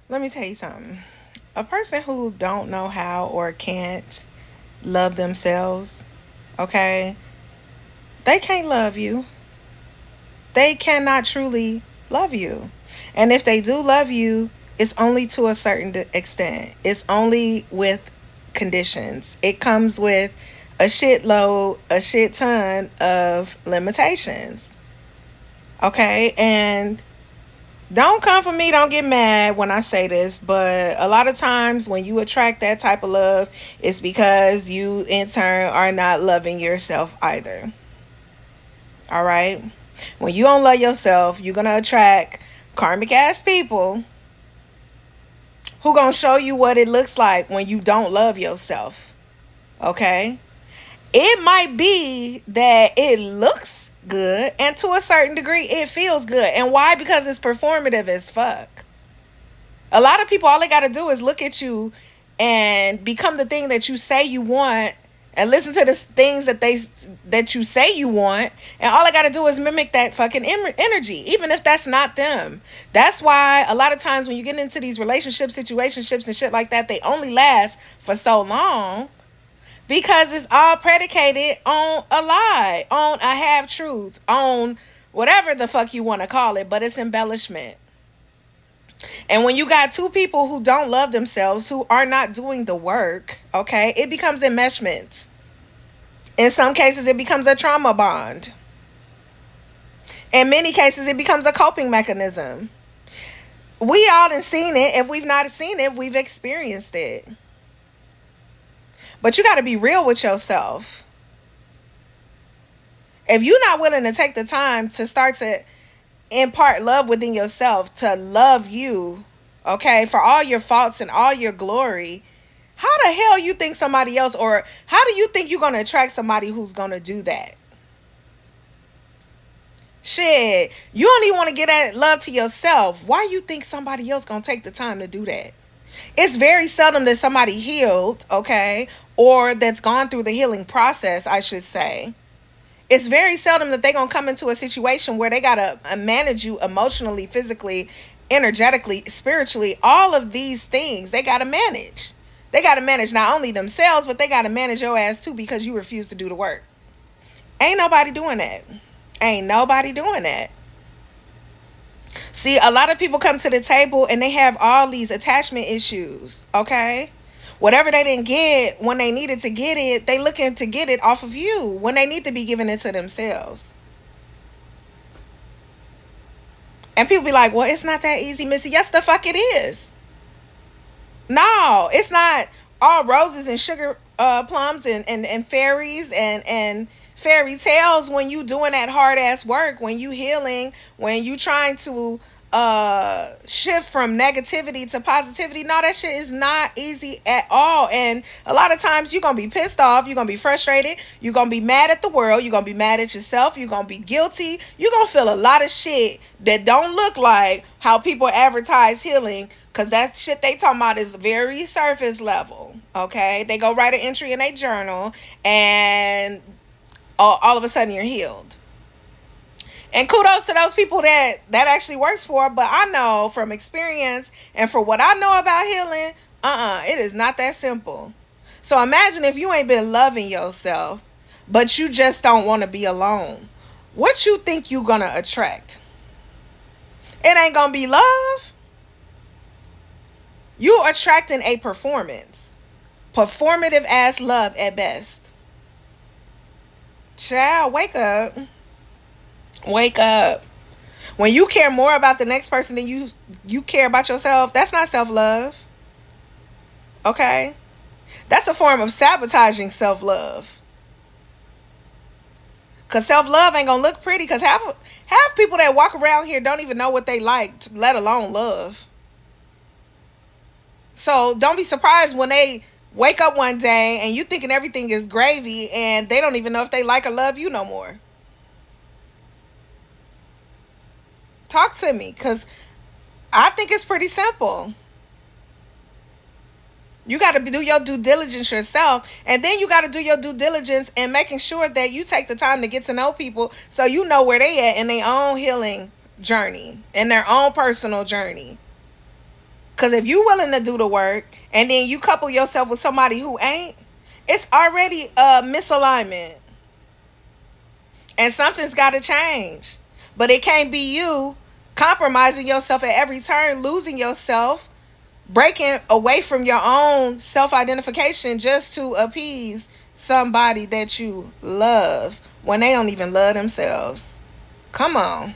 Let me tell you something. A person who don't know how or can't love themselves, okay, they can't love you. They cannot truly love you. And if they do love you, it's only to a certain extent. It's only with conditions. It comes with a shitload, a shit ton of limitations. Okay? And don't come for me, don't get mad when I say this, but a lot of times when you attract that type of love, it's because you in turn are not loving yourself either. All right? When you don't love yourself, you're going to attract karmic ass people who going to show you what it looks like when you don't love yourself. Okay? It might be that it looks good, and to a certain degree it feels good. And why? Because it's performative as fuck. A lot of people, all they got to do is look at you and become the thing that you say you want, and listen to the things that you say you want, and all I got to do is mimic that fucking energy, even if that's not them. That's why a lot of times when you get into these relationships, situationships, and shit like that, they only last for so long, because it's all predicated on a lie, on a half truth, on whatever the fuck you want to call it, but it's embellishment. And when you got two people who don't love themselves, who are not doing the work, okay, it becomes enmeshment. In some cases, it becomes a trauma bond. In many cases, it becomes a coping mechanism. We all done seen it. If we've not seen it, we've experienced it. But you got to be real with yourself. If you're not willing to take the time to start to impart love within yourself, to love you, okay, for all your faults and all your glory, how the hell you think somebody else, or how do you think you're going to attract somebody who's going to do that? Shit, you don't even want to get that love to yourself. Why you think somebody else going to take the time to do that? It's very seldom that somebody healed, okay, or that's gone through the healing process, I should say. It's very seldom that they're going to come into a situation where they got to manage you emotionally, physically, energetically, spiritually. All of these things they got to manage. They got to manage not only themselves, but they got to manage your ass too, because you refuse to do the work. Ain't nobody doing that. Ain't nobody doing that. See, a lot of people come to the table and they have all these attachment issues, okay? Whatever they didn't get when they needed to get it, they looking to get it off of you when they need to be giving it to themselves. And people be like, well, it's not that easy, Missy. Yes, the fuck it is. No, it's not all roses and sugar plums and fairies and fairy tales when you doing that hard ass work, when you healing, when you trying to shift from negativity to positivity. No, that shit is not easy at all. And a lot of times you're gonna be pissed off, you're gonna be frustrated, you're gonna be mad at the world, you're gonna be mad at yourself, you're gonna be guilty, you're gonna feel a lot of shit that don't look like how people advertise healing, because that shit they talking about is very surface level. Okay, they go write an entry in a journal and all of a sudden you're healed. And kudos to those people that actually works for. But I know from experience and for what I know about healing, it is not that simple. So imagine if you ain't been loving yourself, but you just don't want to be alone. What you think you gonna attract? It ain't gonna be love. You attracting a performance. Performative ass love at best. Child, wake up. Wake up. When you care more about the next person than you care about yourself, that's not self-love. Okay? That's a form of sabotaging self-love. Cause self-love ain't gonna look pretty, cause half people that walk around here don't even know what they like, let alone love. So don't be surprised when they wake up one day and you thinking everything is gravy and they don't even know if they like or love you no more. Talk to me, because I think it's pretty simple. You got to do your due diligence yourself, and then you got to do your due diligence in making sure that you take the time to get to know people so you know where they at in their own healing journey, in their own personal journey. Because if you willing to do the work and then you couple yourself with somebody who ain't, it's already a misalignment. And something's got to change. But it can't be you compromising yourself at every turn, losing yourself, breaking away from your own self-identification just to appease somebody that you love when they don't even love themselves. Come on.